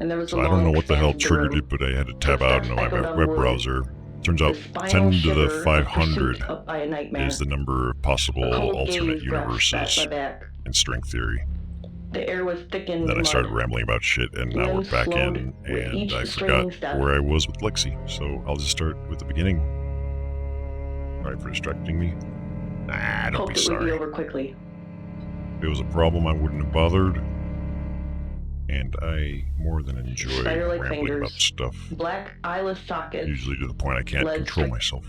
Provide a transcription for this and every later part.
and there was So a I don't know long what the hell expanse of triggered room. it, but I had to tab out into my Echoed on web wood. browser. Turns out The spinal 10 to the shiver of 500 pursuit up by a nightmare. is the number of possible A cold alternate gaze brushed back my universes back. in string theory. The air was thickened And then I with started mud. rambling about shit, and now we're Limbs back slowed in, with and each I straining forgot step. where I was with Lexi, so I'll just start with the beginning. Sorry for distracting me. Nah, don't Hoped be it would be sorry. over quickly. If it was a problem, I wouldn't have bothered. And I more than enjoy Spider-like rambling fingers, about stuff, black eyeless sockets. usually to the point I can't lead control straight- myself.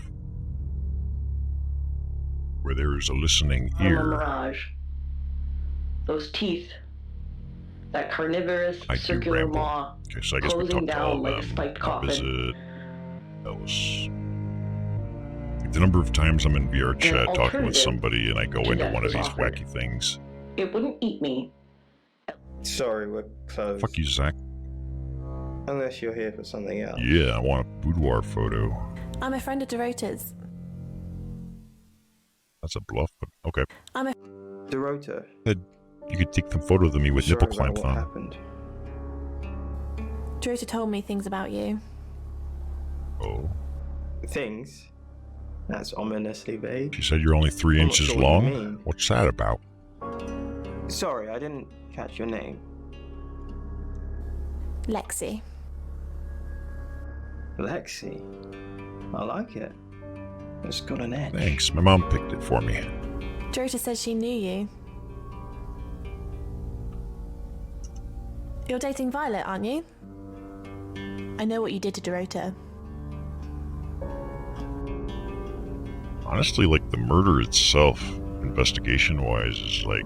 Where there is a listening From a ear, mirage. Those teeth. That carnivorous I do circular ramble. maw. Okay, so I guess we Closing talked to all down of like a them. spiked coffin. Opposite. That was the number of times I'm in VR chat talking with alternative somebody and I go to into death one of was these offered. wacky things. It wouldn't eat me. Sorry, we're closed. Fuck you, Zach. Unless you're here for something else. Yeah, I want a boudoir photo. I'm a friend of Dorota's. That's a bluff, but okay. Dorota. You could take the photo of me with Sorry nipple about clamps what on. happened. Dorota told me things about you. Oh. Things? That's ominously vague. She said you're only 3 I'm not inches sure what you long? mean. What's that about? Sorry, I didn't catch your name. Lexi. Lexi. I like it. It's got an edge. Thanks, my mom picked it for me. Dorota said she knew you. You're dating Violet, aren't you? I know what you did to Dorota. Honestly, like, the murder itself, investigation-wise, is, like,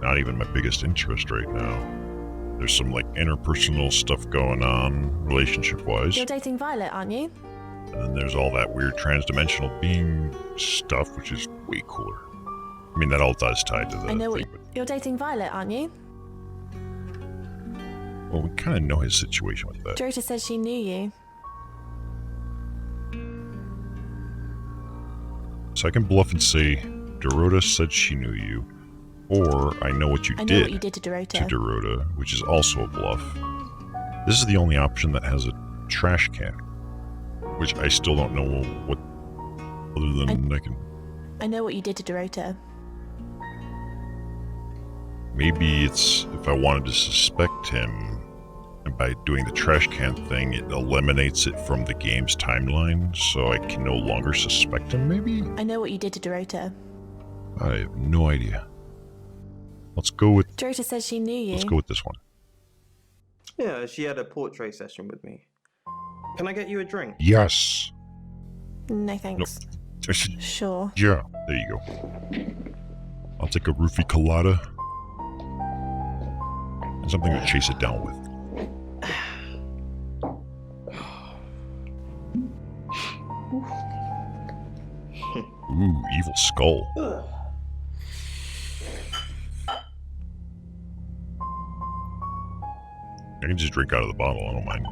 not even my biggest interest right now. There's some, like, interpersonal stuff going on, relationship-wise. You're dating Violet, aren't you? And then there's all that weird transdimensional being stuff, which is way cooler. I mean, that all does tie to the I know what thing, but, you're dating Violet, aren't you? well, we kind of know his situation with that. Dorota said she knew you. So I can bluff and say, Dorota said she knew you, or I know what you I know did what you did to Dorota. to Dorota, which is also a bluff. This is the only option that has a trash can, which I still don't know what, other than I can... I know what you did to Dorota. Maybe it's if I wanted to suspect him, and by doing the trash can thing, it eliminates it from the game's timeline, so I can no longer suspect him, maybe? I know what you did to Dorota. I have no idea. Let's go with... Dorota said she knew you. Let's go with this one. Yeah, she had a portrait session with me. Can I get you a drink? Yes! No thanks. I said, Sure. yeah, there you go. I'll take a roofie colada. And something to chase it down with. Ooh, evil skull. I can just drink out of the bottle, I don't mind.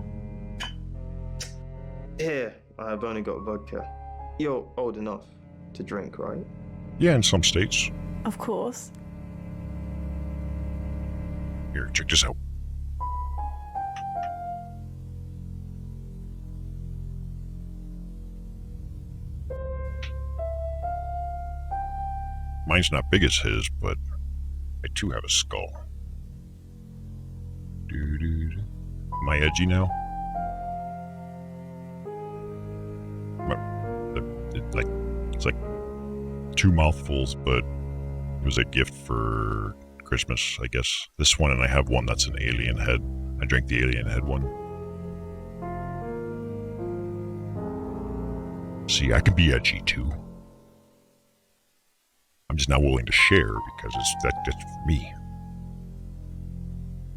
Here, I've only got vodka. You're old enough to drink, right? Yeah, in some states. Of course. Here, check this out. Mine's not big as his, but I too have a skull. Doo-doo-doo. Am I edgy now? It's like 2 mouthfuls, but it was a gift for Christmas, I guess. This one, and I have one that's an alien head. I drank the alien head one. See, I can be edgy too. I'm just not willing to share because that's just for me.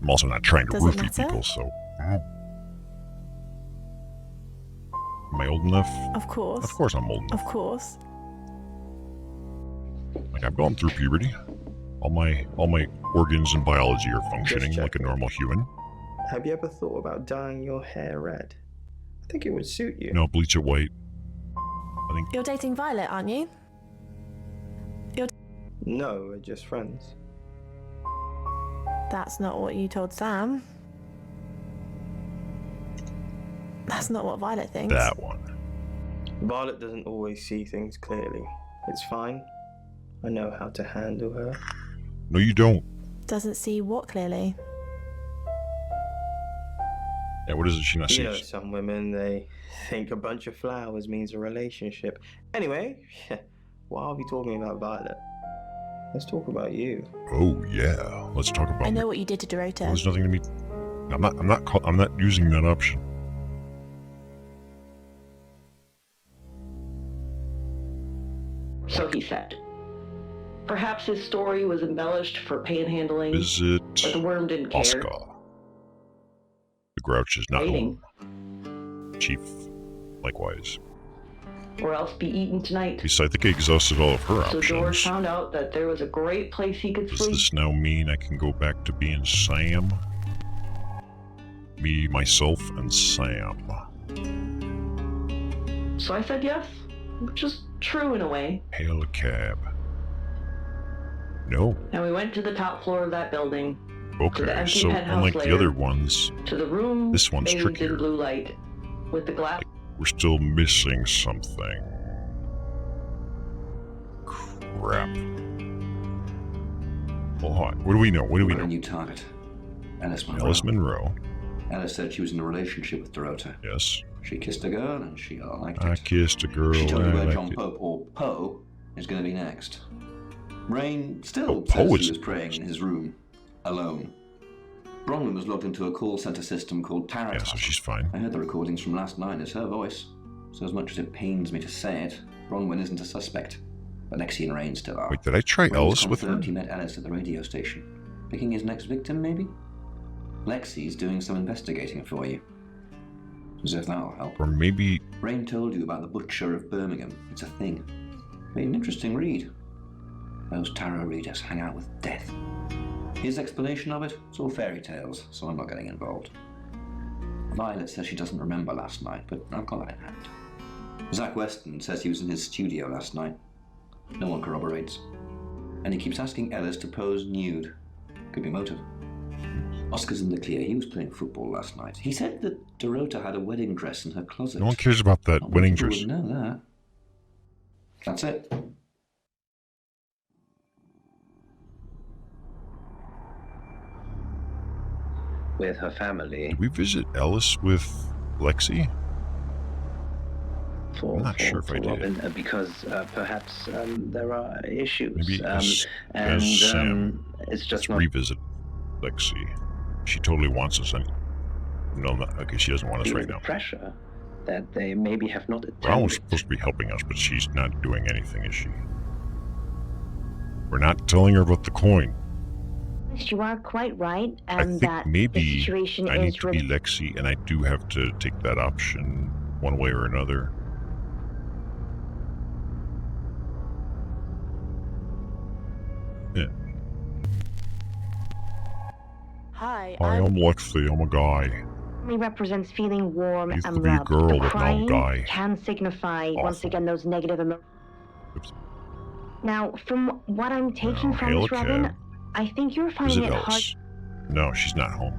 I'm also not trying to Does it roofie matter? people, so... Am I old enough? Of course. Of course I'm old enough. Of course. Like, I've gone through puberty. All my organs and biology are functioning like a normal human. Have you ever thought about dyeing your hair red? I think it would suit you. No, bleach it white. I think... You're dating Violet, aren't you? No, we're just friends. That's not what you told Sam. That's not what Violet thinks. That one. Violet doesn't always see things clearly. It's fine. I know how to handle her. No, you don't. Doesn't see what clearly? Yeah, what is it she not You know, sees? some women, they think a bunch of flowers means a relationship. Anyway, while we talking about Violet, let's talk about you. Oh yeah, let's talk about. I know what you did to Well, Dorota. there's nothing to me. I'm not using that option. So he said. Perhaps his story was embellished for panhandling, Is it but the worm didn't care. Oscar? The Grouch is not Waiting. home. Chief, likewise. Or else be eaten tonight. Because I think I exhausted all of her So options. George found out that there was a great place he could Does sleep. this now mean I can go back to being Sam? Me, myself, and Sam. So I said yes, which is true in a way. Hail a cab. No. And we went to the top floor of that building, to the Okay, empty so penthouse unlike the layer. other ones, to the room This one's bathed trickier. in blue light, with the glass we're still missing something. Crap. Well, hold on. What do we know? What do we Got a know? new target. Alice Monroe. Alice Monroe. Alice said she was in a relationship with Dorota. Yes. She kissed a girl and she liked I it. kissed a girl. She told I me where liked John it. Pope, or Poe, is going to be next. Rain still Oh, Poe says is he was praying in his room, alone. Bronwyn was logged into a call center system called Tarot. Yeah, so she's fine. I heard the recordings from last night. It's her voice. So as much as it pains me to say it, Bronwyn isn't a suspect. But Lexi and Rain still are. Wait, did I try Rain's Ellis with her? confirmed he met Alice at the radio station. Picking his next victim, maybe? Lexi's doing some investigating for you. As if that'll help. Or maybe... Rain told you about the Butcher of Birmingham. It's a thing. Made an interesting read. Those tarot readers hang out with death. His explanation of it, it's all fairy tales, so I'm not getting involved. Violet says she doesn't remember last night, but I've got that in hand. Zach Weston says he was in his studio last night. No one corroborates. And he keeps asking Ellis to pose nude. Could be motive. Oscar's in the clear. He was playing football last night. He said that Dorota had a wedding dress in her closet. No one cares about that Not wedding many people dress. would know that. That's it. With her family. Did we visit Ellis with Lexi? For, I'm not sure if I did. Robin, because perhaps there are issues. Maybe as and Sam. it's just Let's not. revisit Lexi. She totally wants us. No, okay, she doesn't want us feeling right now. the pressure that they maybe have not attended. Brown was supposed to be helping us, but she's not doing anything, is she? We're not telling her about the coin. You are quite right, I think that maybe the situation I is need to be Lexi, and I do have to take that option one way or another. Yeah. Hi, Hi, I'm Lexi. I'm a guy. represents feeling warm Used and to be a loved. girl, The but now I'm crying guy. can signify once Awful. again those negative emotions. Oops. Now, from what I'm taking Now, from hail this, a Robin, cab. I think you're Visit finding it hard Ellis. No, she's not home.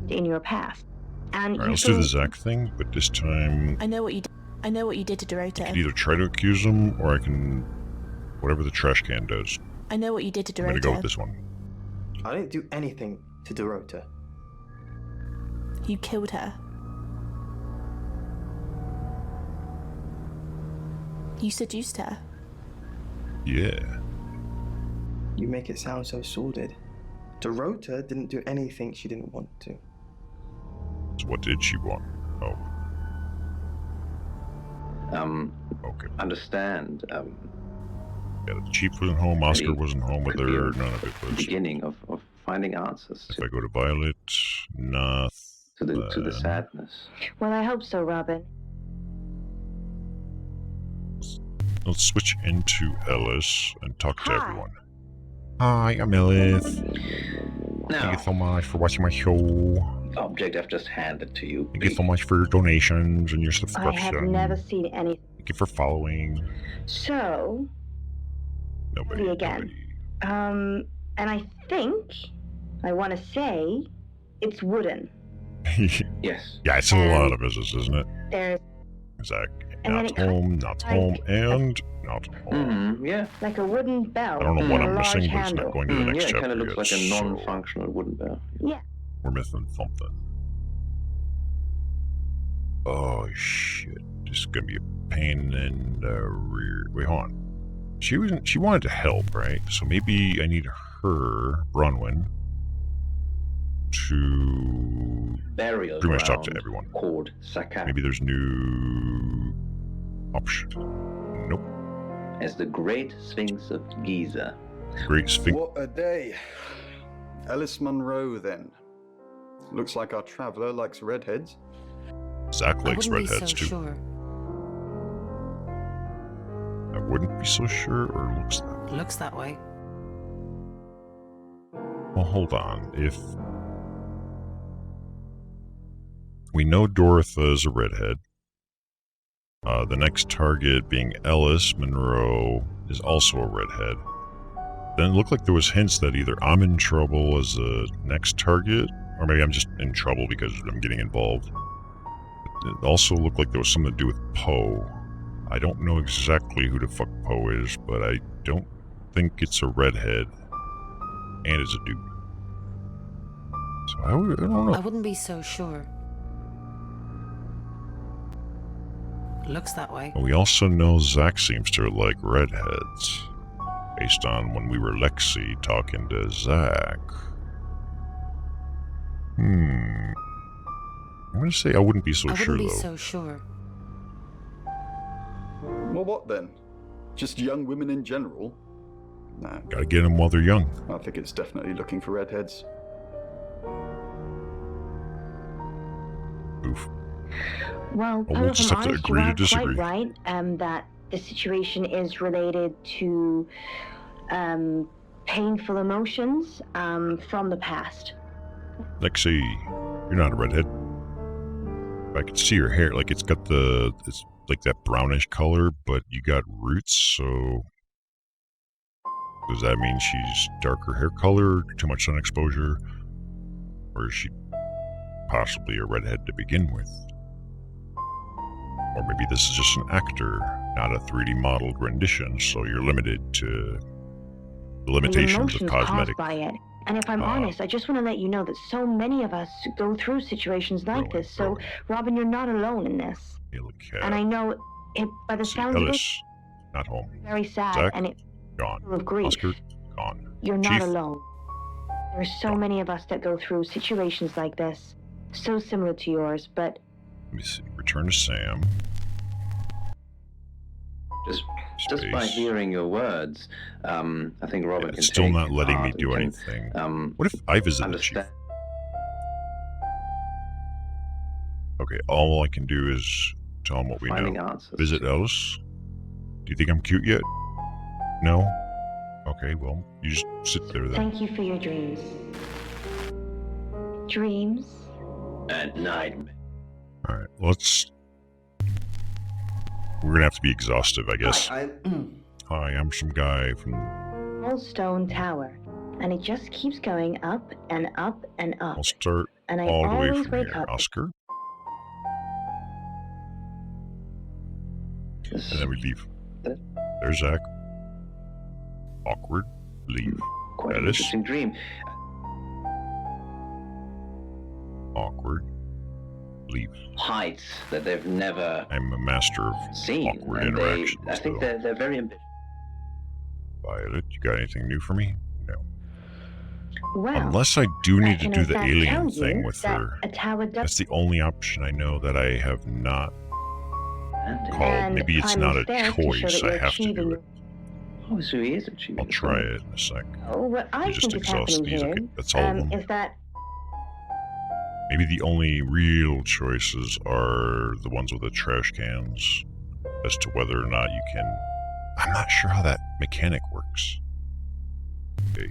in your past, and Alright, you let's do feel the Zach thing, but this time I know what you did. I know what you did to I can Dorota. either try to accuse him, or I can... whatever the trash can does. I know what you did to I'm gonna go with Dorota. this one. I didn't do anything to Dorota. You killed her. You seduced her. Yeah. You make it sound so sordid. Dorota didn't do anything she didn't want to. So what did she want? Oh, okay. Understand. Yeah, the chief wasn't home, Oscar Maybe wasn't home with could be her, a none of it was. beginning of finding answers If I go to Violet, nothing. to the sadness. Well, I hope so, Robin. Let's switch into Ellis and talk to Hi. everyone. Hi, I'm Ellis. Thank Now, you so much for watching my show. the object I've just handed to you. Thank you so much for your donations and your I subscription. have never seen anything. Thank you for following. So, Nobody. again. Nobody. and I think I want to say it's wooden. Yes. Yeah, it's a lot of visits, isn't it? There's Zach, And then not it kind home, not like- home, and not home. Yeah. like a wooden bell. I don't know with what a I'm large missing, but it's handle. not going to the next Yeah, it chapter kind of looks yet, like a so non-functional wooden bell. Yeah. we're missing something. Oh shit! This is gonna be a pain in the rear. Wait, hold on. She wanted to help, right? So maybe I need her, Bronwyn, to Burial pretty much talk ground to everyone. called Sakat. Maybe there's new option. Nope. As the Great Sphinx of Giza. Great Sphinx. What a day. Alice Munro, then. Looks like our traveller likes redheads. Zach I likes wouldn't be redheads so too. sure. I wouldn't be so sure, or looks that way. Looks that way. Well, hold on. If we know Dorotha is a redhead, the next target being Alice Munro is also a redhead. Then it looked like there was hints that either I'm in trouble as the next target, or maybe I'm just in trouble because I'm getting involved. It also looked like there was something to do with Poe. I don't know exactly who the fuck Poe is, but I don't think it's a redhead, and it's a dude. So I don't know. I wouldn't be so sure. Looks that way. We also know Zach seems to like redheads, based on when we were Lexi talking to Zach. I'm gonna say I wouldn't be so I sure wouldn't be though. so sure. Well, what then? Just young women in general? Nah, Gotta get them while they're young. I think it's definitely looking for redheads. Oof. Well, Well, we'll if just I'm have to honest, agree you to are disagree. quite right that the situation is related to painful emotions from the past. Lexi, you're not a redhead. I can see your hair. Like it's like that brownish color, but you got roots. So does that mean she's darker hair color, too much sun exposure, or is she possibly a redhead to begin with? Or maybe this is just an actor, not a 3D modeled rendition, so you're limited to the limitations of emotions cosmetic. caused by it. And if I'm honest, I just want to let you know that so many of us go through situations like Really, this. So, really. Robin, you're not alone in this. Hey, look, And I know it, by the see, sounds of it, Ellis, not home. very sad Zach? and it's Gone. full of grief. Oscar, gone. You're not Chief? alone. There are so many of us that go through situations like this, so similar to yours, but Let me see. Return to Sam. Just by Space. hearing your words, I think Robin can It's still take not letting me heart do and anything. can, What if I visit the chief? understand. Okay, all I can do is tell him what we Finding know. answers. Visit Ellis? Do you think I'm cute yet? No? Okay, well, you just sit there then. thank you for your dreams. Dreams? At night. Alright, let's... We're gonna have to be exhaustive, I guess. I Hi, I'm some guy from... Old stone tower, and it just keeps going up and up and up. I'll start And I all the way always from wake here. up. Oscar? And then we leave. There's Zach. Awkward. Leave. Quite an Ellis? interesting dream. Awkward. Leave. Heights that they've never I'm a master of seen. awkward And interactions. I think though. they're very ambitious. Violet, you got anything new for me? No. Well, Unless I do need to can do in the fact alien tell thing you with that her. a tower does That's the only option I know that I have not called. And Maybe it's I'm not a there to show choice. that I you're have to do achieving- it. Oh, so he is achieving. I'll try it in a sec. Oh, what I You just think is exhaust happening these. here Okay, that's all of them. is that Maybe the only real choices are the ones with the trash cans as to whether or not you can... I'm not sure how that mechanic works. Okay,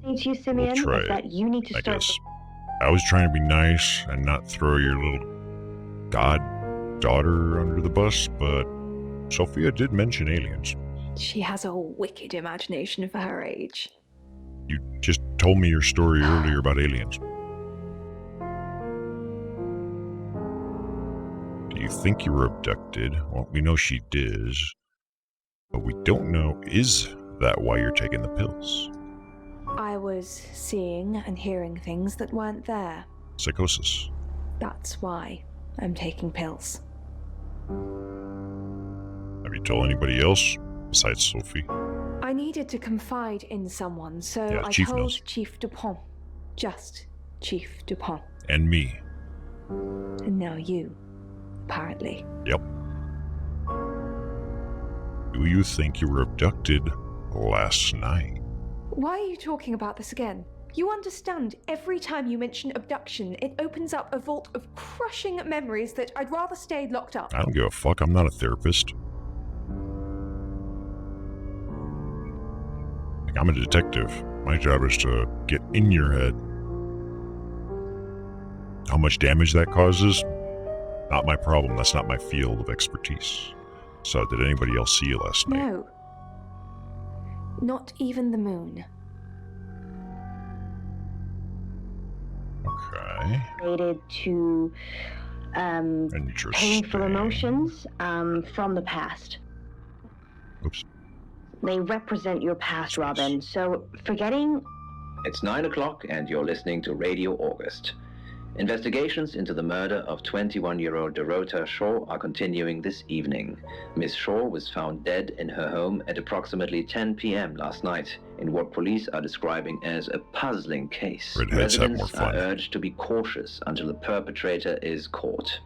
saying to you, Simeon, try is that you need to I start. guess. I was trying to be nice and not throw your little god daughter under the bus, but Sophia did mention aliens. She has a wicked imagination for her age. You just told me your story earlier about aliens. you think you were abducted. Well, we know she did. But we don't know, is that why you're taking the pills? I was seeing and hearing things that weren't there. Psychosis. That's why I'm taking pills. Have you told anybody else besides Sophie? I needed to confide in someone, so Yeah, I Chief told knows. Chief Dupont. Just Chief Dupont. And me. And now you, apparently. Yep. Do you think you were abducted last night? Why are you talking about this again? You understand, every time you mention abduction, it opens up a vault of crushing memories that I'd rather stay locked up. I don't give a fuck. I'm not a therapist. Like, I'm a detective. My job is to get in your head. How much damage that causes? Not my problem. That's not my field of expertise. So, did anybody else see you last night? No. Not even the moon. Okay. Related to Interesting. painful emotions from the past. Oops. They represent your past, Robin. So forgetting. It's 9 o'clock and you're listening to Radio August. Investigations into the murder of 21-year-old Dorota Shaw are continuing this evening. Miss Shaw was found dead in her home at approximately 10 p.m. last night in what police are describing as a puzzling case. Redheads have more Residents fun. are urged to be cautious until the perpetrator is caught.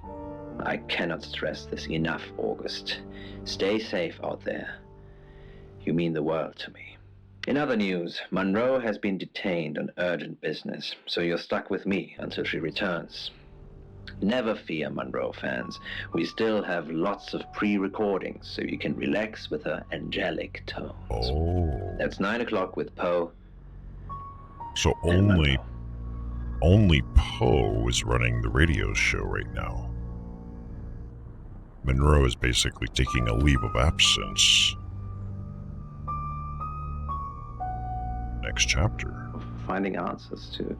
I cannot stress this enough, August. Stay safe out there. You mean the world to me. In other news, Monroe has been detained on urgent business, so you're stuck with me until she returns. Never fear, Monroe fans. We still have lots of pre-recordings, so you can relax with her angelic tones. Oh. That's 9 o'clock with Poe. So and only Poe is running the radio show right now. Monroe is basically taking a leave of absence. Next chapter. Finding answers to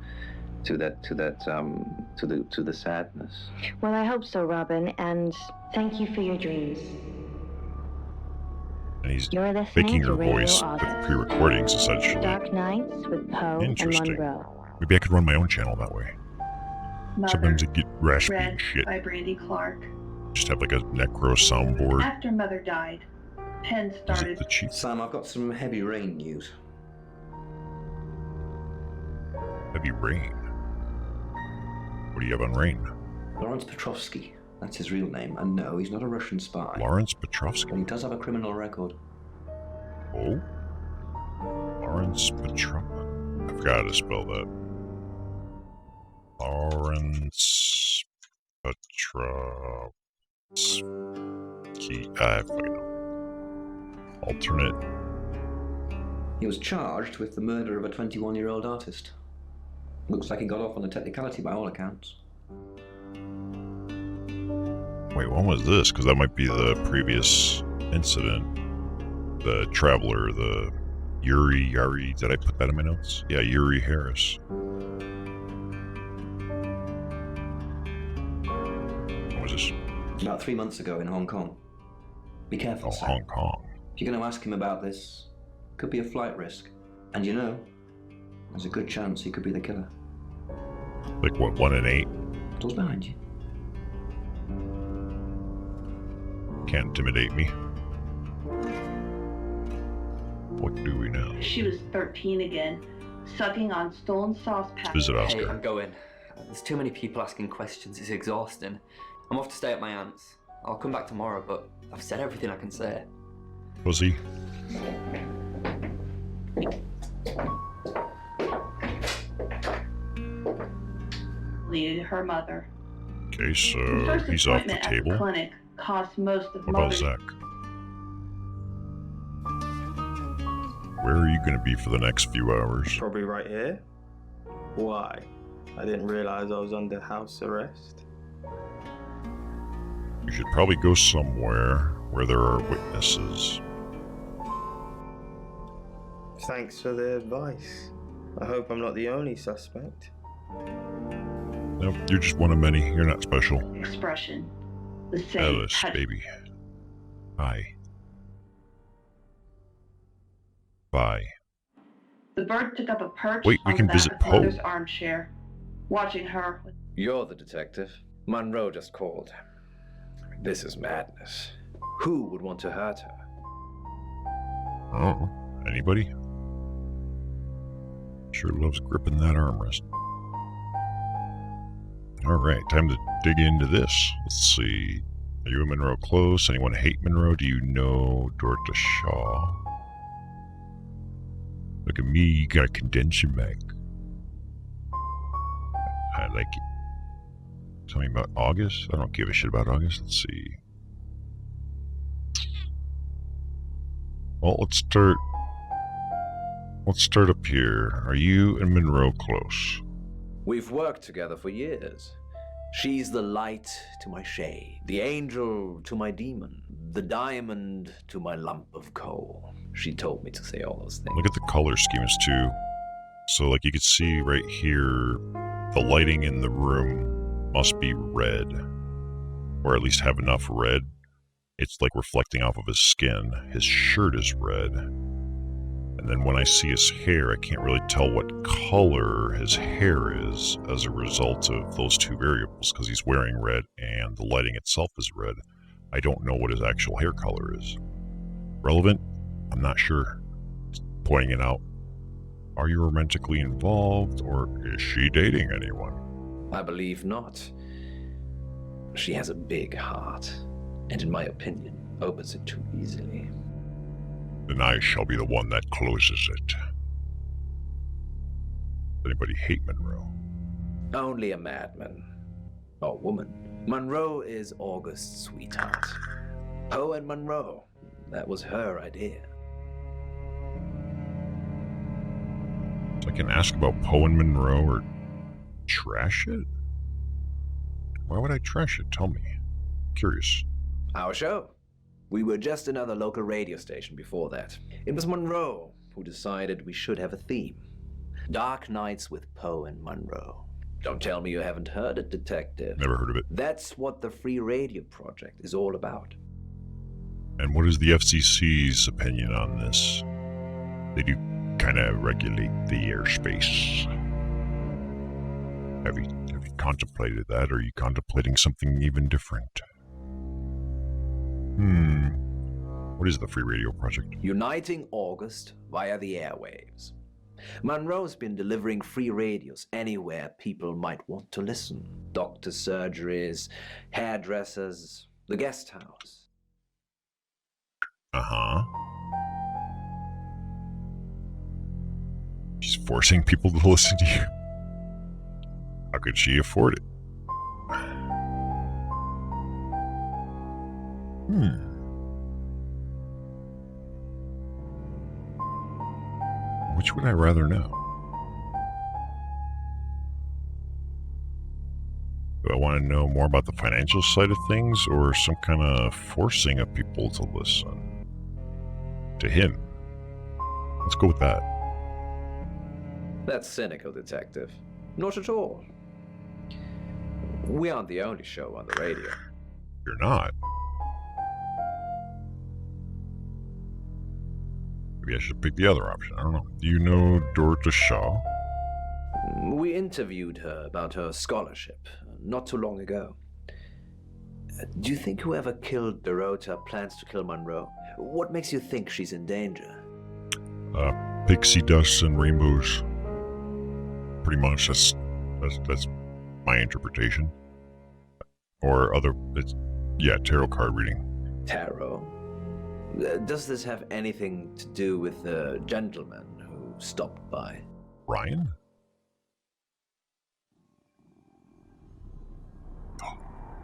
the sadness. Well, I hope so, Robin, and thank you for your dreams. And he's You're listening faking to her Radio voice with August. pre-recordings, essentially. Dark Nights with Poe and Interesting. Monroe. Maybe I could run my own channel that way. Mother, Sometimes I get raspy read and shit. by Brandy Clark. Just have like a Necro soundboard. After Mother died, Penn Is it started. the chief? Sam, I've got some heavy rain news. Heavy Rain. What do you have on Rain? Lawrence Petrovsky, that's his real name. And no, he's not a Russian spy. Lawrence But Petrovsky. he does have a criminal record. Oh? Lawrence Petrovsky. I forgot how to spell that. Lawrence Petrovsky. I fucking know. Alternate. He was charged with the murder of a 21-year-old artist. Looks like he got off on a technicality by all accounts. Wait, when was this? Because that might be the previous incident. The Traveler, the Yuri, did I put that in my notes? Yeah, Yuri Harris. What was this? About 3 months ago in Hong Kong. Be careful, Oh, Sam. Hong Kong. If you're going to ask him about this, could be a flight risk. And you know, there's a good chance he could be the killer. Like what, 1 in 8? Door's behind you. Can't intimidate me. What do we know? She was 13 again, sucking on stolen sauce packets. Visit Hey, Oscar. I'm going. There's too many people asking questions. It's exhausting. I'm off to stay at my aunt's. I'll come back tomorrow, but I've said everything I can say. Pussy. Needed her mother. Okay, The so first he's off the appointment at table. clinic cost most of What about Mother's. Zach? Where are you going to be for the next few hours? Probably right here. Why? I didn't realize I was under house arrest. You should probably go somewhere where there are witnesses. Thanks for the advice. I hope I'm not the only suspect. Nope, you're just one of many. You're not special. Expression. The same. Alice, baby. Bye. Bye. The bird took up a perch Wait, we on can the back visit of Poe. Mother's armchair, watching her with You're the detective. Monroe just called. This is madness. Who would want to hurt her? Oh, anybody? Sure loves gripping that armrest. Alright, time to dig into this. Let's see. Are you and Monroe close? Anyone hate Monroe? Do you know Dorothy Shaw? Look at me, you got a condenser mic. I like it. Tell me about August? I don't give a shit about August. Let's see. Well, let's start up here. Are you and Monroe close? We've worked together for years. She's the light to my shade, the angel to my demon, the diamond to my lump of coal. She told me to say all those things. Look at the color schemes too. So like you can see right here, the lighting in the room must be red. Or at least have enough red. It's like reflecting off of his skin. His shirt is red. And then when I see his hair, I can't really tell what color his hair is as a result of those two variables, because he's wearing red and the lighting itself is red. I don't know what his actual hair color is. Relevant? I'm not sure. Just pointing it out. Are you romantically involved, or is she dating anyone? I believe not. She has a big heart, and in my opinion, opens it too easily. Then I shall be the one that closes it. Does anybody hate Monroe? Only a madman. Or woman. Monroe is August's sweetheart. Poe and Monroe. That was her idea. So I can ask about Poe and Monroe or trash it? Why would I trash it? Tell me. Curious. Our show. We were just another local radio station before that. It was Monroe who decided we should have a theme. Dark Nights with Poe and Monroe. Don't tell me you haven't heard it, Detective. Never heard of it. That's what the Free Radio Project is all about. And what is the FCC's opinion on this? They do kind of regulate the airspace. Have you contemplated that? Or are you contemplating something even different? What is the Free Radio Project? Uniting August via the airwaves. Monroe's been delivering free radios anywhere people might want to listen. Doctor surgeries, hairdressers, the guest house. Uh-huh. She's forcing people to listen to you. How could she afford it? Which would I rather know? Do I want to know more about the financial side of things, or some kind of forcing of people to listen to him? Let's go with that. That's cynical, Detective. Not at all. We aren't the only show on the radio. You're not. Maybe I should pick the other option. I don't know. Do you know Dorothy Shaw? We interviewed her about her scholarship not too long ago. Do you think whoever killed Dorota plans to kill Monroe? What makes you think she's in danger? Pixie dust and rainbows. Pretty much. That's my interpretation. Or other. Tarot card reading. Tarot? Does this have anything to do with the gentleman who stopped by? Ryan?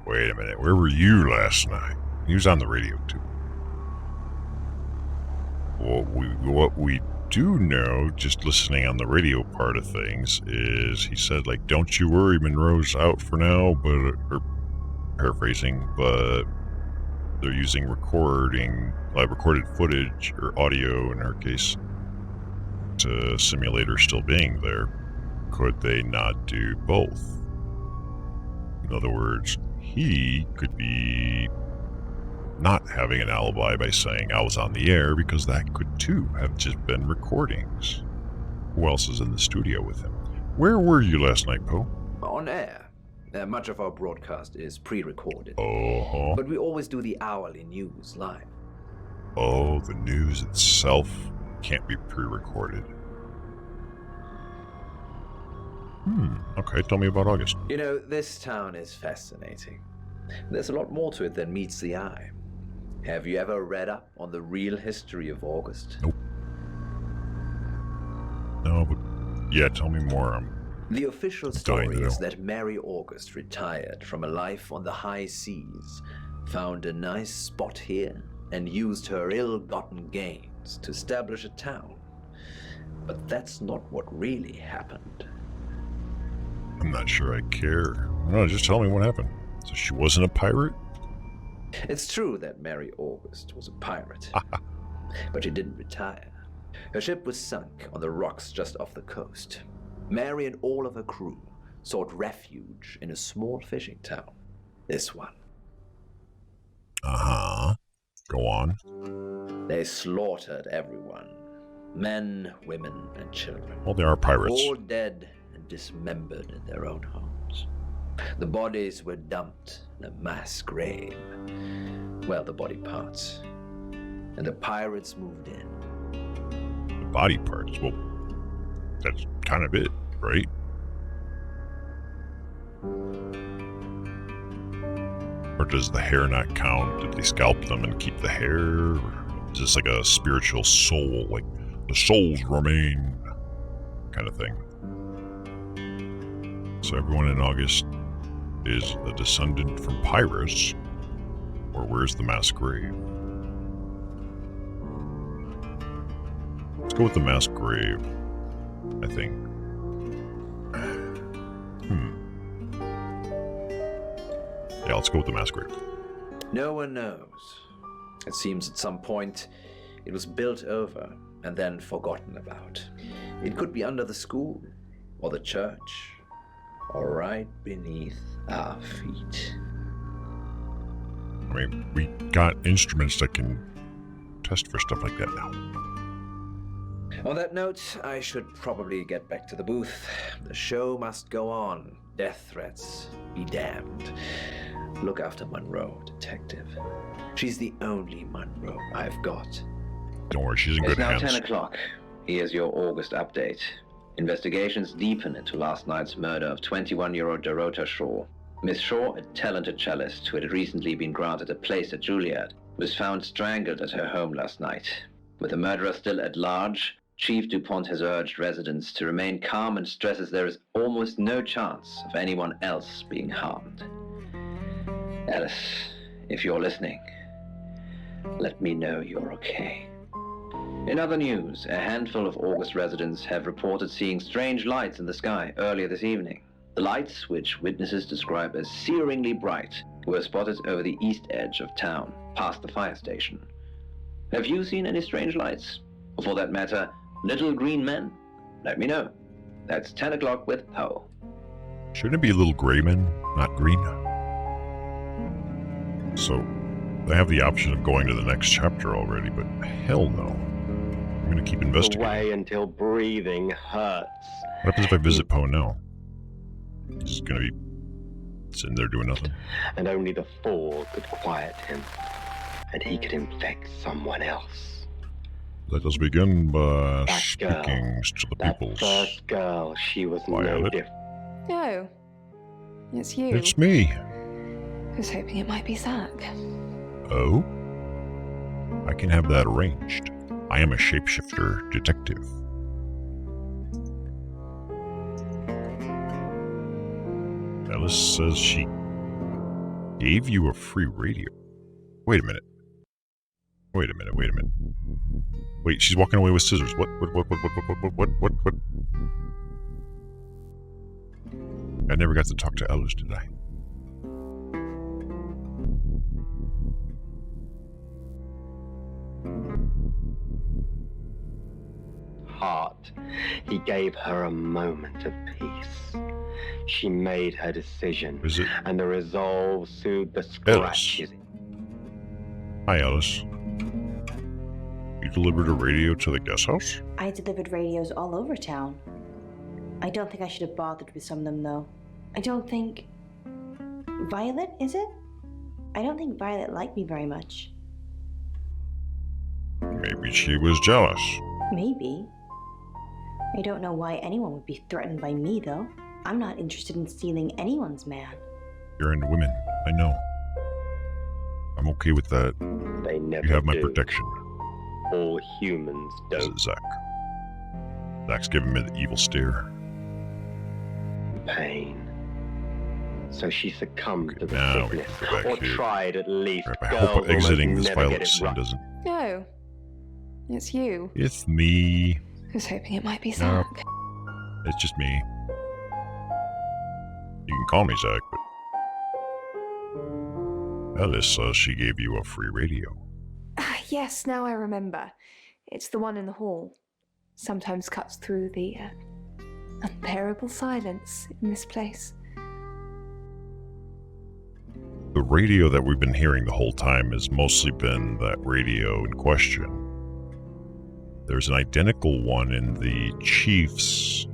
Wait a minute, where were you last night? He was on the radio too. What we do know, just listening on the radio part of things, is he said, like, don't you worry, Monroe's out for now, but, or paraphrasing, but they're using recorded footage, or audio in her case, to simulate her still being there. Could they not do both? In other words, he could be not having an alibi by saying I was on the air, because that could too have just been recordings. Who else is in the studio with him? Where were you last night, Poe? On air. Much of our broadcast is pre-recorded. Uh-huh. But we always do the hourly news live. Oh, the news itself can't be pre-recorded. Okay, tell me about August. You know, this town is fascinating. There's a lot more to it than meets the eye. Have you ever read up on the real history of August? Nope. No, but yeah, tell me more. The official story is that Mary August retired from a life on the high seas, found a nice spot here, and used her ill-gotten gains to establish a town. But that's not what really happened. I'm not sure I care. No, just tell me what happened. So she wasn't a pirate? It's true that Mary August was a pirate, but she didn't retire. Her ship was sunk on the rocks just off the coast. Mary and all of her crew sought refuge in a small fishing town. This one. Uh-huh. Go on. They slaughtered everyone. Men, women, and children. Well, they are pirates. All dead and dismembered in their own homes. The bodies were dumped in a mass grave. Well, the body parts. And the pirates moved in. The body parts? Well, that's kind of it, right? Or does the hair not count? Did they scalp them and keep the hair? Or is this like a spiritual soul, like the souls remain kind of thing? So everyone in August is a descendant from pirates, or where's the mass grave? Let's go with the mass grave, I think. Yeah, let's go with the mass grave. No one knows. It seems at some point it was built over and then forgotten about. It could be under the school, or the church, or right beneath our feet. I mean, we got instruments that can test for stuff like that now. On that note, I should probably get back to the booth. The show must go on. Death threats be damned. Look after Monroe, detective. She's the only Monroe I've got. Don't worry, she's in good hands. It's now 10 o'clock. Here's your August update. Investigations deepen into last night's murder of 21-year-old Dorota Shaw. Miss Shaw, a talented cellist who had recently been granted a place at Juilliard, was found strangled at her home last night. With the murderer still at large, Chief DuPont has urged residents to remain calm and stresses there is almost no chance of anyone else being harmed. Alice, if you're listening, let me know you're okay. In other news, a handful of August residents have reported seeing strange lights in the sky earlier this evening. The lights, which witnesses describe as searingly bright, were spotted over the east edge of town, past the fire station. Have you seen any strange lights? Or for that matter, little green men? Let me know. That's 10 o'clock with Poe. Shouldn't it be little gray men, not green? So, they have the option of going to the next chapter already, but hell no. I'm gonna keep investigating. Away until breathing hurts. What happens if I visit Poe now? He's gonna be sitting there doing nothing. And only the fool could quiet him. And he could infect someone else. Let us begin by speaking to the peoples. First girl, she was no Violet. different. No. It's you. It's me. I was hoping it might be Zach. Oh? I can have that arranged. I am a shapeshifter detective. Alice says she gave you a free radio. Wait a minute. Wait a minute. Wait, she's walking away with scissors. What? I never got to talk to Alice, did I? heart. He gave her a moment of peace. She made her decision, and the resolve soothed the scratches. Hi, Alice. You delivered a radio to the guest house? I delivered radios all over town. I don't think I should have bothered with some of them, though. I don't think... Violet, is it? I don't think Violet liked me very much. Maybe she was jealous. Maybe. I don't know why anyone would be threatened by me, though. I'm not interested in stealing anyone's man. You're into women, I know. I'm okay with that. They never You have my do. protection. All humans This don't. is Zach. Zach's giving me the evil stare. Pain. So she succumbed to the Now we sickness, can go back or here. tried at least. I Girls hope exiting almost this never Violet get it scene right. doesn't... No. It's you. It's me. I was hoping it might be No, Zach. it's just me. You can call me Zach, but... Alice says she gave you a free radio. Yes, now I remember. It's the one in the hall. Sometimes cuts through the unbearable silence in this place. The radio that we've been hearing the whole time has mostly been that radio in question. There's an identical one in the chief's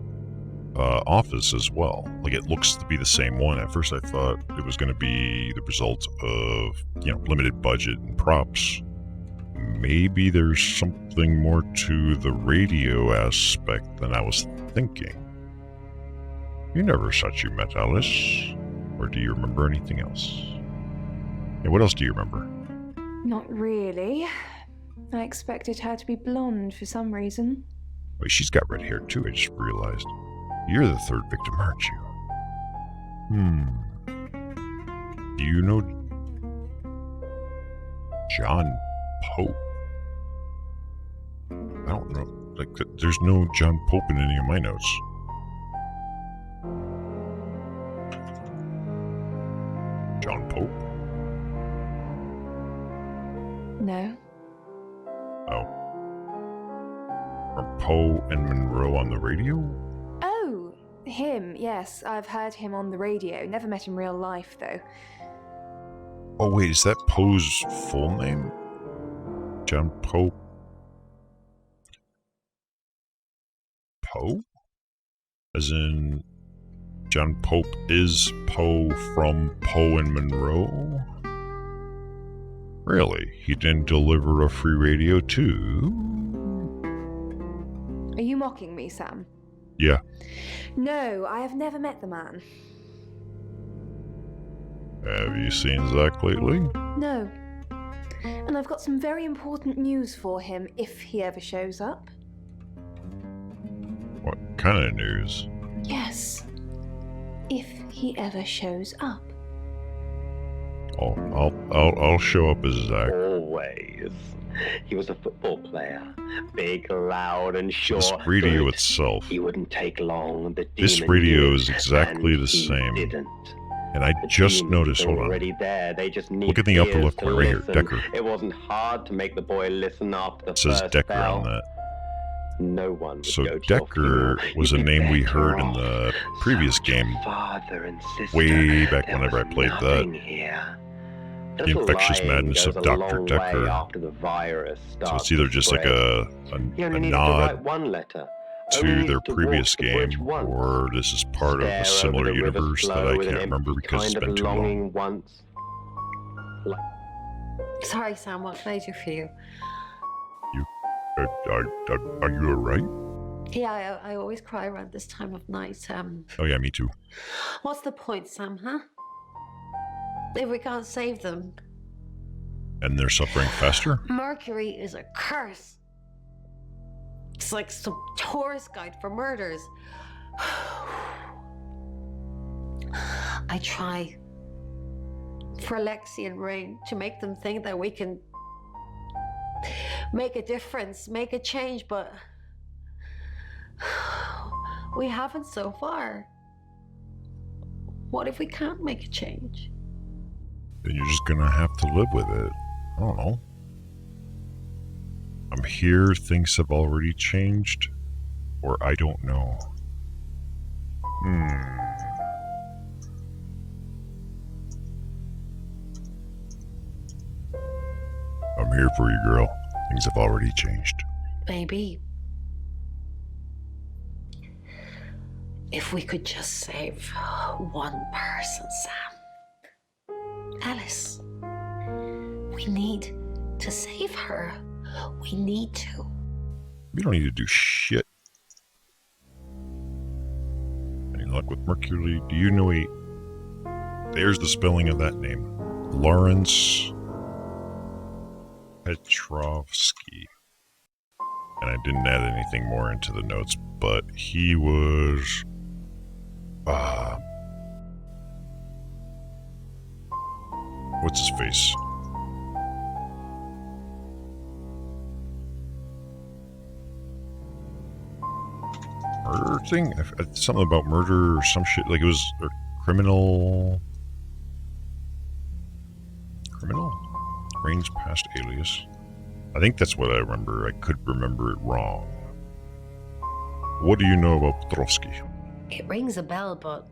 office as well. Like, it looks to be the same one. At first I thought it was going to be the result of, limited budget and props. Maybe there's something more to the radio aspect than I was thinking. You never said you met Alice. Or do you remember anything else? Yeah, what else do you remember? Not really. I expected her to be blonde for some reason. Wait, she's got red hair too, I just realized. You're the third victim, aren't you? Do you know John Pope? I don't know. Like, there's no John Pope in any of my notes. John Pope? No. Oh. Are Poe and Monroe on the radio? Oh, him, yes. I've heard him on the radio. Never met in real life, though. Oh wait, is that Poe's full name? John Pope? Poe? As in, John Pope is Poe from Poe and Monroe? Really? He didn't deliver a free radio too? Are you mocking me, Sam? Yeah. No, I have never met the man. Have you seen Zach lately? No. And I've got some very important news for him if he ever shows up. What kind of news? Yes. If he ever shows up. Oh, I'll show up as Zach. Always. He was a football player. Big, loud, and sure. This radio but itself. He wouldn't take long. The This demon radio did, is exactly and the he same. Didn't. And I The just demons noticed, hold on. already there. They just need Look at the upper ears left to corner right here, listen. Decker. It wasn't hard to make the boy listen after the It says first Decker bell. on that. No one would So go to your Decker funeral. was a You'd be name we better heard in off. the previous game Father and sister. way back There whenever I was played nothing that. Here. The Little Infectious lying Madness of goes a Dr. long Decker. way after the virus So starts it's either to just like spread. a You only nod needed to write one letter. Only to needed their to previous walk the bridge game, once. or this is part of Stare a over similar the river's universe flow that I with an can't remember empty because it's kind been of too long. longing once. Sorry, Sam, what can I do for you? Are you alright? Yeah, I always cry around this time of night. Oh yeah, me too. What's the point, Sam, huh? If we can't save them, And they're suffering faster? Mercury is a curse. It's like some tourist guide for murders. I try for Lexi and Rain to make them think that we can make a difference, make a change, but we haven't so far. What if we can't make a change? Then you're just gonna have to live with it. I don't know. I'm here, things have already changed. Or I don't know. I'm here for you, girl. Things have already changed. Maybe. If we could just save one person, Sam. Alice. We need to save her. We need to. We don't need to do shit. Any luck with Mercury? Do you know There's the spelling of that name. Lawrence Petrovsky. And I didn't add anything more into the notes, but he was... what's his face? Murder thing? Something about murder or some shit. Like it was a criminal... Rain's past alias. I think that's what I remember. I could remember it wrong. What do you know about Petrovsky? It rings a bell, but...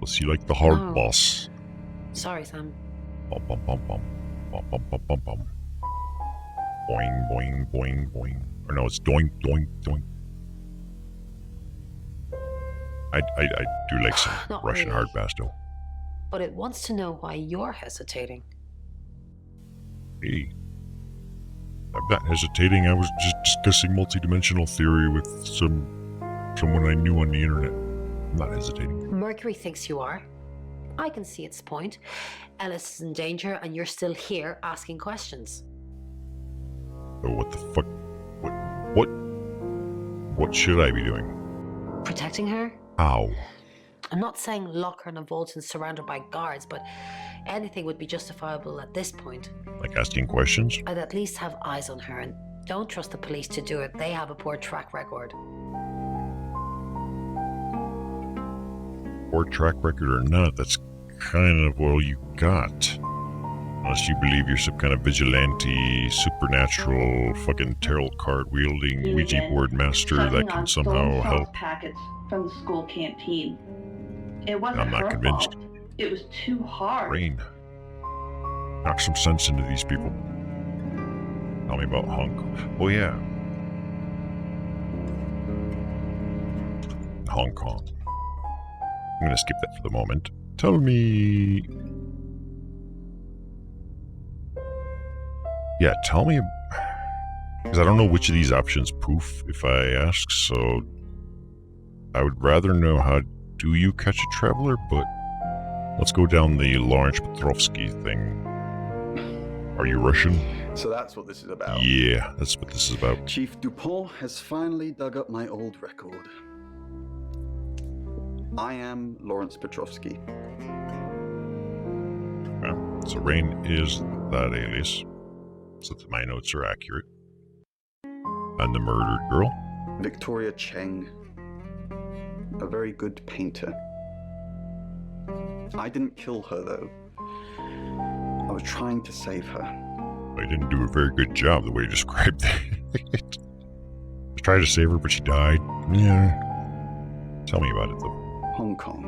Was he like the hard boss? Sorry, Sam. Bum bum bum bum. Bum bum bum bum bum. Boing boing boing boing. Or no, it's doink doink doink. I do like some Not Russian really. hard bass though. But it wants to know why you're hesitating. Hey. I'm not hesitating. I was just discussing multidimensional theory with someone I knew on the internet. I'm not hesitating. Mercury thinks you are. I can see its point. Ellis is in danger and you're still here asking questions. Oh, what the fuck? What should I be doing? Protecting her? How? I'm not saying lock her in a vault and surround her by guards, but anything would be justifiable at this point. Like asking questions? I'd at least have eyes on her, and don't trust the police to do it. They have a poor track record. Or track record or not, that's kind of all you got. Unless you believe you're some kind of vigilante, supernatural, fucking tarot card wielding Ouija board master that can somehow help. Packets from the school canteen. It wasn't I'm not her convinced. fault. It was too hard. Rain. Knock some sense into these people. Tell me about Hong Kong. Oh yeah. Hong Kong. I'm gonna skip that for the moment. Tell me... Yeah, tell me... Because I don't know which of these options poof if I ask, so... I would rather know how do you catch a traveler, but... Let's go down the Lawrence Petrovsky thing. Are you Russian? So that's what this is about. Yeah, that's what this is about. Chief Dupont has finally dug up my old record. I am Lawrence Petrovsky. Yeah, so Rain is that alias, so that my notes are accurate. And the murdered girl? Victoria Cheng. A very good painter. I didn't kill her, though. I was trying to save her. I didn't do a very good job the way you described it. I tried to save her, but she died. Yeah. Tell me about it, though. Hong Kong.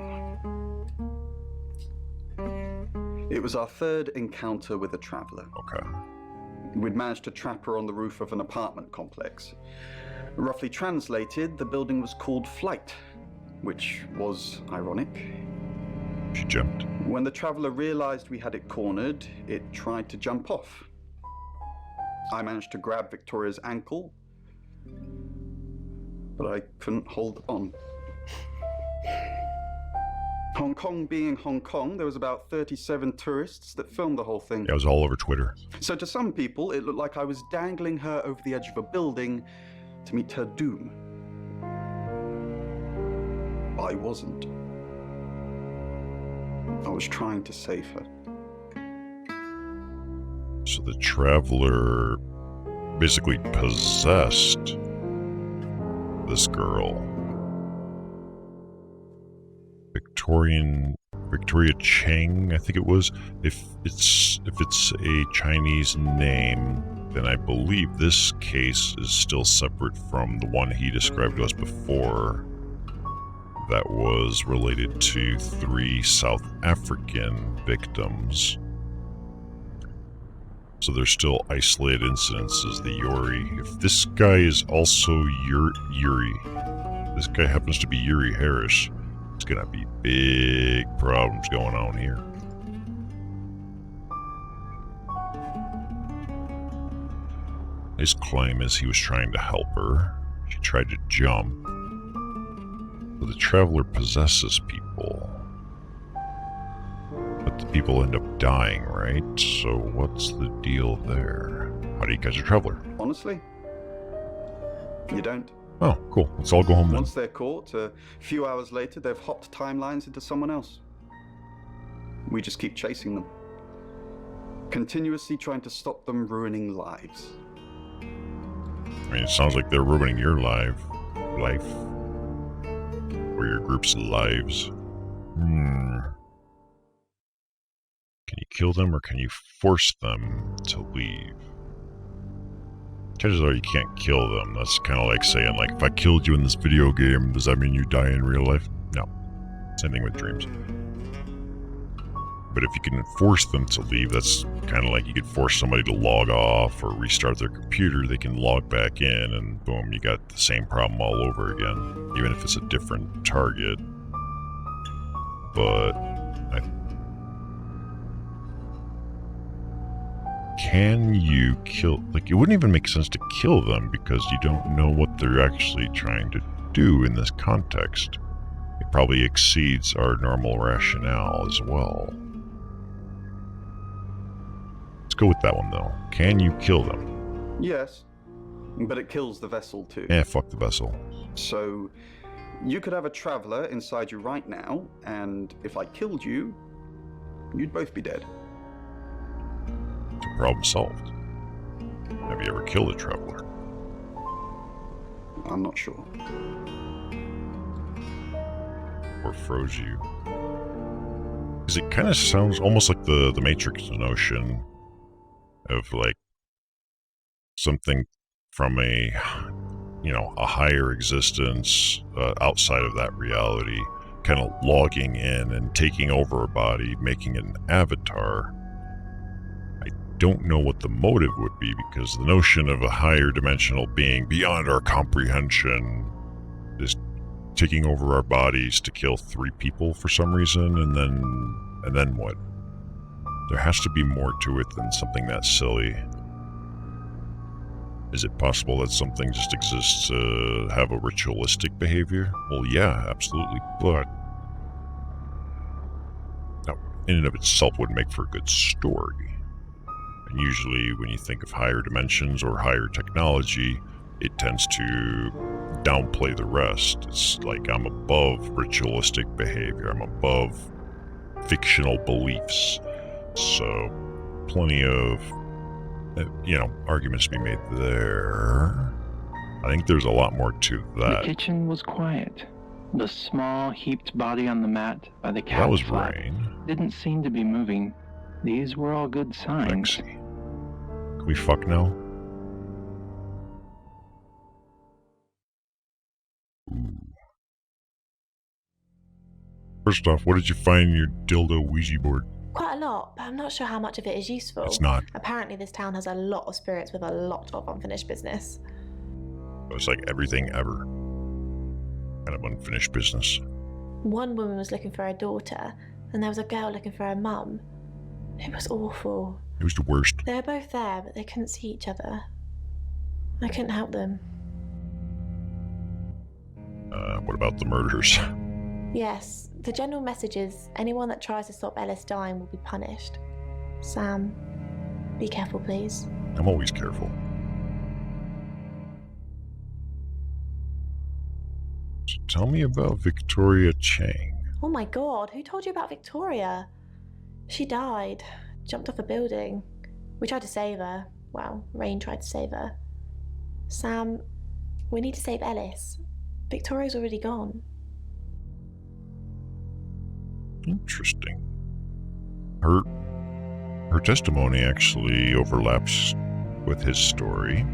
It was our third encounter with a traveler. Okay. We'd managed to trap her on the roof of an apartment complex. Roughly translated, the building was called Flight, which was ironic. She jumped. When the traveler realized we had it cornered, it tried to jump off. I managed to grab Victoria's ankle, but I couldn't hold on. Hong Kong being Hong Kong, there was about 37 tourists that filmed the whole thing. Yeah, it was all over Twitter. So to some people, it looked like I was dangling her over the edge of a building to meet her doom. I wasn't. I was trying to save her. So the traveler basically possessed Victoria Cheng, I think it was. If it's a Chinese name, then I believe this case is still separate from the one he described to us before. That was related to 3 South African victims. So there's still isolated incidences, the Yuri. If this guy is also Yuri, this guy happens to be Yuri Harris, it's gonna be big problems going on here. His claim is he was trying to help her. She tried to jump. But the Traveler possesses people. But the people end up dying, right? So what's the deal there? How do you catch a Traveler? Honestly, you don't. Oh, cool. Let's all go home then. Once they're caught, a few hours later, they've hopped timelines into someone else. We just keep chasing them. Continuously trying to stop them ruining lives. I mean, it sounds like they're ruining your life. Or your group's lives. Can you kill them or can you force them to leave? Chances are you can't kill them. That's kind of like saying, like, if I killed you in this video game, does that mean you die in real life? No. Same thing with dreams. But if you can force them to leave, that's kind of like you could force somebody to log off or restart their computer. They can log back in and boom, you got the same problem all over again. Even if it's a different target. But can you kill, like, it wouldn't even make sense to kill them because you don't know what they're actually trying to do in this context. It probably exceeds our normal rationale as well. Let's go with that one though. Can you kill them? Yes, but it kills the vessel too. Eh, fuck the vessel. So, you could have a Traveler inside you right now, and if I killed you, you'd both be dead. Problem solved. Have you ever killed a Traveler? I'm not sure. Or froze you? Because it kind of sounds almost like the Matrix notion of like something from a, you know, a higher existence outside of that reality, kind of logging in and taking over a body, making an avatar. Don't know what the motive would be because the notion of a higher dimensional being beyond our comprehension is taking over our bodies to kill 3 people for some reason, and then what? There has to be more to it than something that silly. Is it possible that something just exists to have a ritualistic behavior? Well, yeah, absolutely, but that in and of itself would make for a good story. And usually when you think of higher dimensions or higher technology, it tends to downplay the rest. It's like, I'm above ritualistic behavior, I'm above fictional beliefs. So, plenty of, you know, arguments to be made there. I think there's a lot more to that. The kitchen was quiet. The small, heaped body on the mat by the cat That was flap Rain. didn't seem to be moving. These were all good signs. Lexi. Can we fuck now? First off, what did you find in your dildo Ouija board? Quite a lot, but I'm not sure how much of it is useful. It's not. Apparently this town has a lot of spirits with a lot of unfinished business. It's like everything ever. Kind of unfinished business. One woman was looking for her daughter, and there was a girl looking for her mum. It was awful. It was the worst. They were both there, but they couldn't see each other. I couldn't help them. What about the murders? Yes, the general message is anyone that tries to stop Ellis dying will be punished. Sam, be careful, please. I'm always careful. So tell me about Victoria Cheng. Oh my god, who told you about Victoria? She died, jumped off a building. We tried to save her. Well, Rain tried to save her. Sam, we need to save Ellis. Victoria's already gone. Interesting. Her testimony actually overlaps with his story.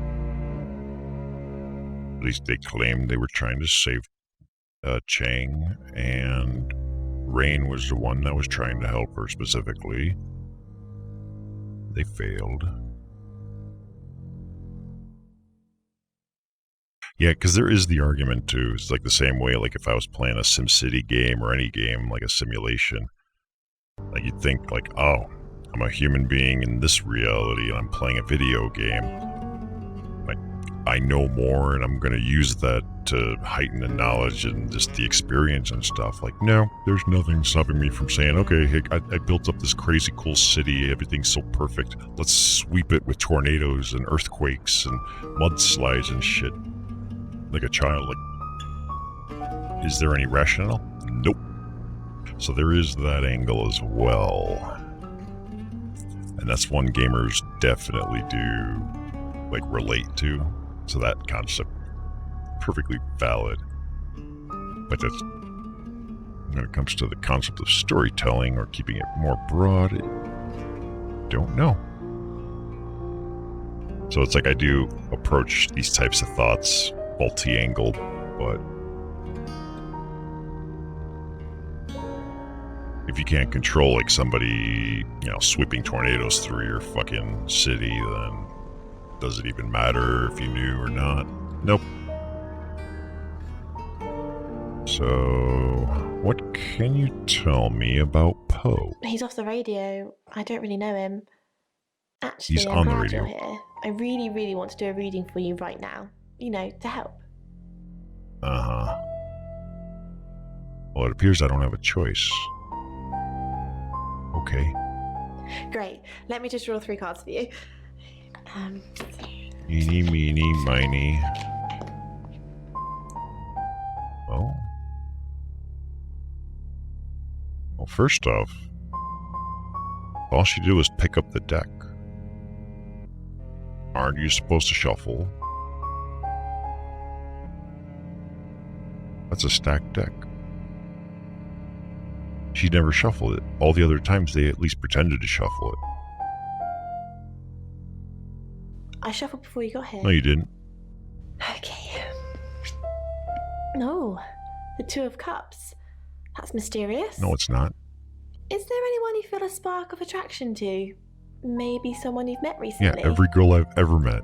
At least they claimed they were trying to save Chang, and Rain was the one that was trying to help her specifically. They failed. Yeah, because there is the argument too. It's like the same way, like if I was playing a SimCity game or any game, like a simulation, like you'd think like, oh, I'm a human being in this reality and I'm playing a video game. Like, I know more and I'm going to use that to heighten the knowledge and just the experience and stuff. Like, no, there's nothing stopping me from saying, okay, hey, I built up this crazy cool city. Everything's so perfect. Let's sweep it with tornadoes and earthquakes and mudslides and shit. Like a child, like, is there any rationale? Nope. So there is that angle as well. And that's one gamers definitely do, like, relate to. So that concept, perfectly valid. But that's, when it comes to the concept of storytelling or keeping it more broad, don't know. So it's like I do approach these types of thoughts multi-angled, but if you can't control like somebody, you know, sweeping tornadoes through your fucking city, then does it even matter if you knew or not? Nope. So, what can you tell me about Poe? He's off the radio. I don't really know him. Actually, He's I'm on the glad radio. you're here. I really, really want to do a reading for you right now. You know, to help. Uh-huh. Well, it appears I don't have a choice. Okay. Great. Let me just draw 3 cards for you. Eeny, meeny, miny. Well, first off, all she did was pick up the deck. Aren't you supposed to shuffle? That's a stacked deck. She never shuffled it. All the other times they at least pretended to shuffle it. I shuffled before you got here. No, you didn't. Okay. No, the 2 of Cups. That's mysterious. No, it's not. Is there anyone you feel a spark of attraction to? Maybe someone you've met recently? Yeah, every girl I've ever met.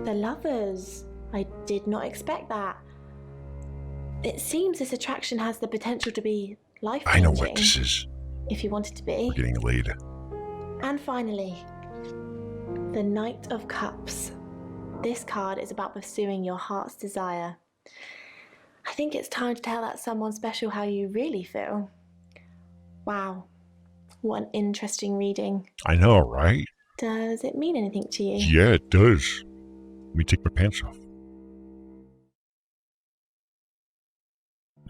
The Lovers. I did not expect that. It seems this attraction has the potential to be life-changing. I know what this is. If you want it to be. We're getting laid. And finally, the Knight of Cups. This card is about pursuing your heart's desire. I think it's time to tell that someone special how you really feel. Wow, what an interesting reading. I know, right? Does it mean anything to you? Yeah, it does. Let me take my pants off.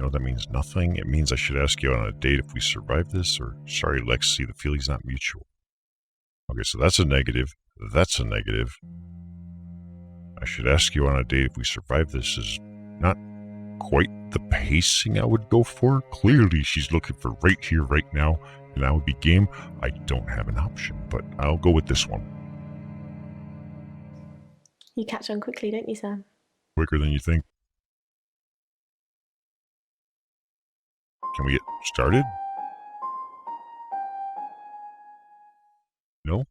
No, that means nothing. It means I should ask you on a date if we survive this, or sorry, Lexi, the feeling's not mutual. Okay, so that's a negative. That's a negative. I should ask you on a date if we survive this is not quite the pacing I would go for. Clearly, she's looking for right here, right now, and I would be game. I don't have an option, but I'll go with this one. You catch on quickly, don't you, Sam? Quicker than you think. Can we get started? No?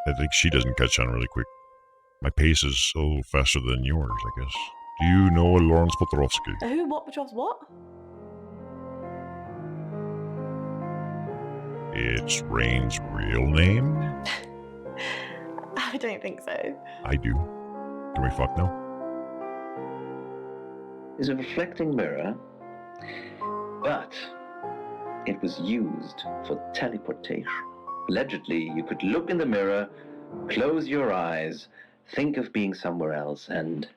I think she doesn't catch on really quick. My pace is so faster than yours, I guess. Do you know Lawrence Potrovsky? Who? What? Petrov's what? It's Rain's real name? I don't think so. I do. Can we fuck now? Is a reflecting mirror, but it was used for teleportation. Allegedly, you could look in the mirror, close your eyes, think of being somewhere else, and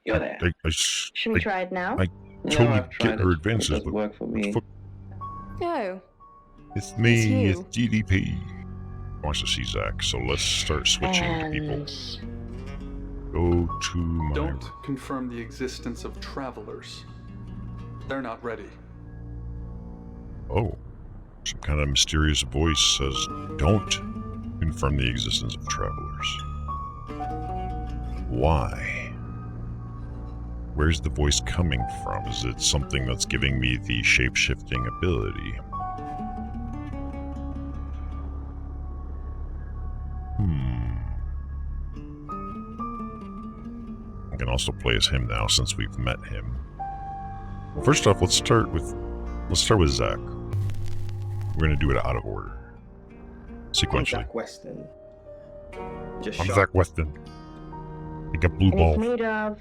you're there. Should we try it now? I totally get her advances, it doesn't work for me. No. It's me, It's it's GDP. Wants to see Zach, so let's start switching to people. Go to my... Don't confirm the existence of travelers. They're not ready. Oh. Some kind of mysterious voice says, don't confirm the existence of travelers. Why? Where's the voice coming from? Is it something that's giving me the shape-shifting ability? I can also play as him now since we've met him. First off, let's start with Zach. We're gonna do it out of order. Sequentially. Zach Weston. I'm Zach Weston. I got blue And ball. it's made of